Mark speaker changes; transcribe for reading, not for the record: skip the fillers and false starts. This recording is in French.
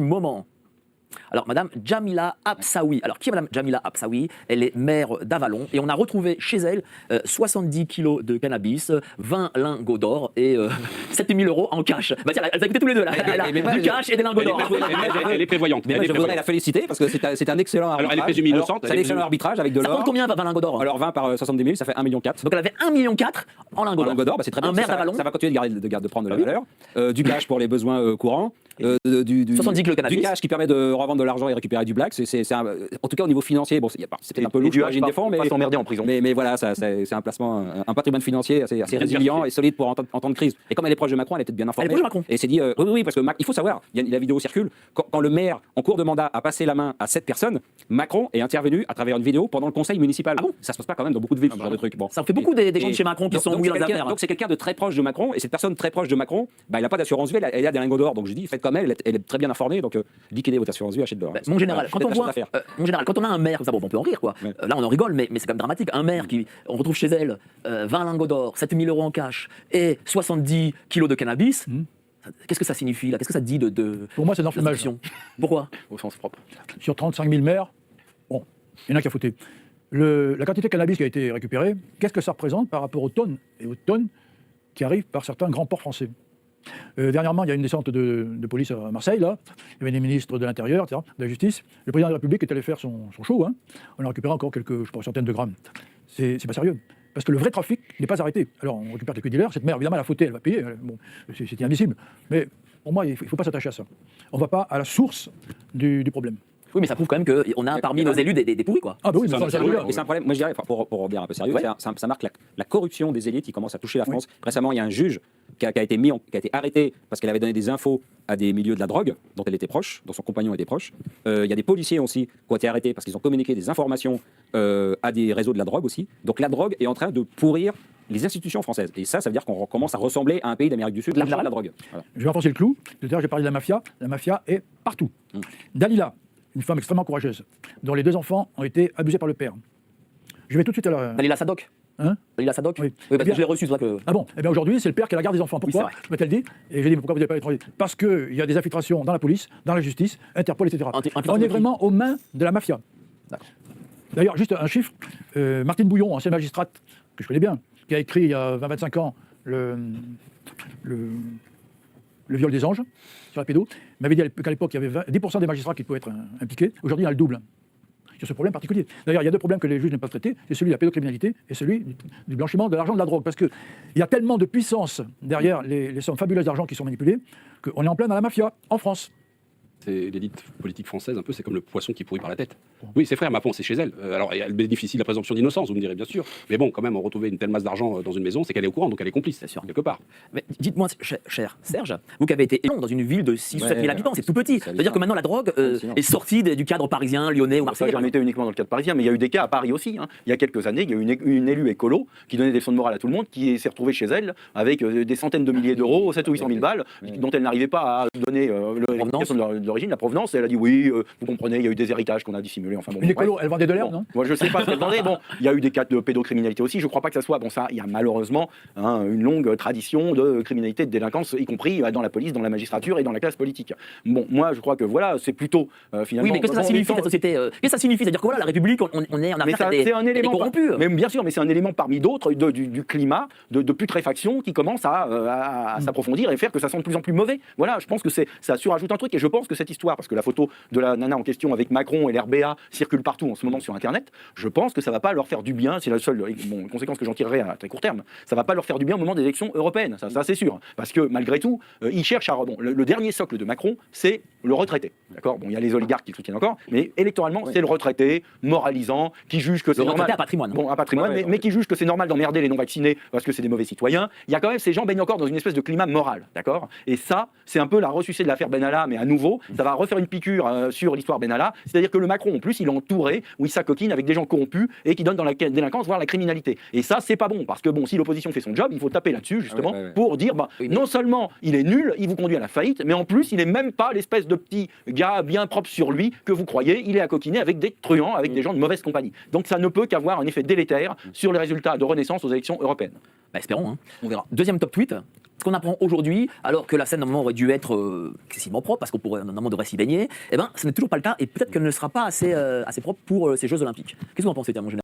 Speaker 1: moment. Alors, Madame Jamila Absaoui. Alors, qui est Madame Jamila Absaoui? Elle est maire d'Avallon et on a retrouvé chez elle 70 kilos de cannabis, 20 lingots d'or et 7 000 euros en cash. Bah tiens, elle a écouté tous les deux là. Elle a du cash et des lingots d'or.
Speaker 2: Elle est prévoyante.
Speaker 3: Mais je voudrais la féliciter parce que c'est un excellent arbitrage.
Speaker 2: Alors, elle est présumée innocente.
Speaker 3: C'est un excellent arbitrage avec de
Speaker 1: Ça
Speaker 3: l'or.
Speaker 1: compte combien 20 lingots d'or?
Speaker 3: Alors 20 par 70 000, ça fait 1,4 million.
Speaker 1: Donc elle avait 1,4 million en lingots
Speaker 3: En lingots d'or, bah, c'est très bien.
Speaker 1: Un maire d'Avallon.
Speaker 3: Ça va continuer de prendre de la valeur. Du cash pour les besoins courants.
Speaker 1: 70 kilos de cannabis.
Speaker 3: Du cash qui permet de revendre de l'argent et récupérer du black. En tout cas, au niveau financier, bon, c'est peut-être un peu louche, j'imagine des fonds, mais
Speaker 4: pas s'emmerder en prison.
Speaker 3: Mais voilà, c'est un placement, un patrimoine financier assez résilient et solide pour en temps de crise. Et comme elle est proche de Macron, elle est peut-être bien informée.
Speaker 1: Elle est proche de Macron.
Speaker 3: Et c'est dit, oui, parce que il faut savoir, la vidéo circule, quand le maire, en cours de mandat, a passé la main à 7 personnes, Macron est intervenu à travers une vidéo pendant le conseil municipal.
Speaker 1: Ah bon?
Speaker 3: Ça se passe pas quand même dans beaucoup de villes, ce genre de truc. Bon.
Speaker 1: Ça fait beaucoup des gens de chez Macron qui sont mouillés dans les affaires.
Speaker 3: Donc c'est quelqu'un de très proche de Macron, et cette personne très proche de Macron, bah, elle n'a pas d'assurance vie, elle a des lingots d'or. Donc je dis, faites comme elle est très bien informée, donc liquidez votre assurance vie, achetez de l'or.
Speaker 1: Mon général, quand on a un maire, ça, bon, on peut en rire quoi.
Speaker 3: Ouais.
Speaker 1: Là on en rigole, mais c'est quand même dramatique. Un maire qui, on retrouve chez elle 20 lingots d'or, 7 000 euros en cash et 70 kilos de cannabis. Qu'est-ce que ça signifie là? Qu'est-ce que ça dit de
Speaker 5: Pour moi, c'est un enflammage.
Speaker 1: Pourquoi?
Speaker 4: Au sens propre.
Speaker 5: Sur 35 000 maires, bon, il y en a qui a fauté. La quantité de cannabis qui a été récupérée, qu'est-ce que ça représente par rapport aux tonnes et aux tonnes qui arrivent par certains grands ports français? Dernièrement, il y a une descente de police à Marseille, là. Il y avait des ministres de l'Intérieur, etc., de la Justice. Le président de la République est allé faire son show. Hein. On a récupéré encore quelques, je crois, centaines de grammes. C'est pas sérieux. Parce que le vrai trafic n'est pas arrêté. Alors, on récupère quelques dealers. Cette mère, évidemment, elle a fauté, elle va payer. Bon, c'est inadmissible. Mais pour moi, il ne faut pas s'attacher à ça. On ne va pas à la source du problème.
Speaker 1: Oui, mais ça prouve quand même qu'on a parmi nos élus des pourris, quoi.
Speaker 5: Ah, bah oui, mais
Speaker 3: c'est un problème, moi je dirais, pour dire un peu sérieux, ça marque la corruption des élites qui commence à toucher la France. Récemment, il y a un juge qui a été arrêté parce qu'elle avait donné des infos à des milieux de la drogue dont elle était proche, dont son compagnon était proche. Il y a des policiers aussi qui ont été arrêtés parce qu'ils ont communiqué des informations à des réseaux de la drogue aussi. Donc la drogue est en train de pourrir les institutions françaises. Et ça veut dire qu'on commence à ressembler à un pays d'Amérique du Sud, la drogue. Voilà.
Speaker 5: Je vais enfoncer le clou. Tout à l'heure, j'ai parlé de la mafia. La mafia est partout. Dalila, une femme extrêmement courageuse, dont les 2 enfants ont été abusés par le père. Je vais tout de suite à la...
Speaker 1: Dalila Sadok.
Speaker 5: Hein?
Speaker 1: Dalila Sadok.
Speaker 5: Oui.
Speaker 1: Parce que je l'ai reçu, c'est vrai que...
Speaker 5: Ah bon? Eh bien aujourd'hui, c'est le père qui a la garde des enfants. Pourquoi?
Speaker 1: Oui,
Speaker 5: Je m'étais dit, et j'ai dit, mais pourquoi vous n'avez pas étranger? Parce qu'il y a des infiltrations dans la police, dans la justice, Interpol, etc. On est vraiment aux mains de la mafia. D'ailleurs, juste un chiffre, Martine Bouillon, ancienne magistrate, que je connais bien, qui a écrit il y a 20-25 ans le viol des anges sur la pédo, m'avait dit qu'à l'époque, il y avait 10% des magistrats qui pouvaient être impliqués. Aujourd'hui, il y en a le double sur ce problème particulier. D'ailleurs, il y a 2 problèmes que les juges n'aiment pas traiter, c'est celui de la pédocriminalité et celui du blanchiment de l'argent de la drogue. Parce qu'il y a tellement de puissance derrière les sommes fabuleuses d'argent qui sont manipulées qu'on est en plein dans la mafia, en France.
Speaker 2: C'est l'élite politique française, un peu, c'est comme le poisson qui pourrit par la tête. Oui, c'est frère, Macron, c'est chez elle. Alors, elle bénéficie de la présomption d'innocence, vous me direz bien sûr. Mais bon, quand même, retrouver une telle masse d'argent dans une maison, c'est qu'elle est au courant, donc elle est complice, c'est sûr, quelque part.
Speaker 1: Mais dites-moi, cher Serge, vous qui avez été élu dans une ville de 6 ou 7 000 habitants, c'est tout petit. C'est-à-dire que maintenant la drogue est sortie du cadre parisien, lyonnais ou marseillais.
Speaker 4: Ça, j'en étais uniquement dans le cadre parisien, mais il y a eu des cas à Paris aussi. Hein. Il y a quelques années, il y a eu une élue écolo qui donnait des leçons de morale à tout le monde, qui s'est retrouvée chez elle avec des centaines de milliers d'euros, 700 ou 800 000 balles, dont elle n'arrivait pas à donner l'origine, la provenance. Et elle a dit oui, vous comprenez, il y a eu des héritages qu'on a dissimulés. Enfin, bon,
Speaker 5: une écolo, elle vendait de l'herbe, non?
Speaker 4: Moi, je sais pas ce qu'elle vendait. Bon, il y a eu des cas de pédocriminalité aussi. Je crois pas que ça soit. Bon, ça, il y a malheureusement une longue tradition de criminalité, de délinquance, y compris dans la police, dans la magistrature et dans la classe politique. Bon, moi, je crois que voilà, c'est plutôt finalement.
Speaker 1: Oui, mais qu'est-ce que ça signifie la société? Qu'est-ce que ça signifie? C'est-à-dire que voilà, la République, on est en affaire à des corrompus.
Speaker 4: Mais bien sûr, mais c'est un élément parmi d'autres du climat de putréfaction qui commence à s'approfondir et faire que ça sent de plus en plus mauvais. Voilà, je pense que ça surajoute un truc et je pense que cette histoire, parce que la photo de la nana en question avec Macron et l'RBA circule partout en ce moment sur Internet, je pense que ça va pas leur faire du bien, c'est la seule conséquence que j'en tirerai à très court terme, ça va pas leur faire du bien au moment des élections européennes, ça c'est sûr, parce que malgré tout, ils cherchent à... Bon, le dernier socle de Macron, c'est le retraité, d'accord? Bon, il y a les oligarques qui le soutiennent encore, mais électoralement, c'est le retraité, moralisant, qui juge que c'est normal...
Speaker 1: retraité à patrimoine.
Speaker 4: Bon, à patrimoine, mais qui juge que c'est normal d'emmerder les non-vaccinés parce que c'est des mauvais citoyens. Il y a quand même, ces gens baignent encore dans une espèce de climat moral, d'accord? Et ça, c'est un peu la ressucée de l'affaire Benalla, mais à nouveau, ça va refaire une piqûre sur l'histoire Benalla, c'est-à-dire que le Macron, en plus, il est entouré, où il s'acoquine avec des gens corrompus et qui donnent dans la délinquance, voire la criminalité. Et ça, c'est pas bon, parce que bon, si l'opposition fait son job, il faut taper là-dessus, justement, pour dire, non seulement il est nul, il vous conduit à la faillite, mais en plus, il est même pas l'espèce de petit gars bien propre sur lui que vous croyez, il est accoquiné avec des truands, avec des gens de mauvaise compagnie. Donc ça ne peut qu'avoir un effet délétère sur les résultats de Renaissance aux élections européennes.
Speaker 1: Bah, espérons, hein. On verra. Deuxième top tweet. qu'on apprend aujourd'hui, alors que la Seine normalement aurait dû être excessivement propre, parce qu'on pourrait normalement devrait s'y baigner, eh ben, ce n'est toujours pas le cas, et peut-être qu'elle ne sera pas assez propre pour ces Jeux Olympiques. Qu'est-ce que vous en pensez, Théo, mon général ?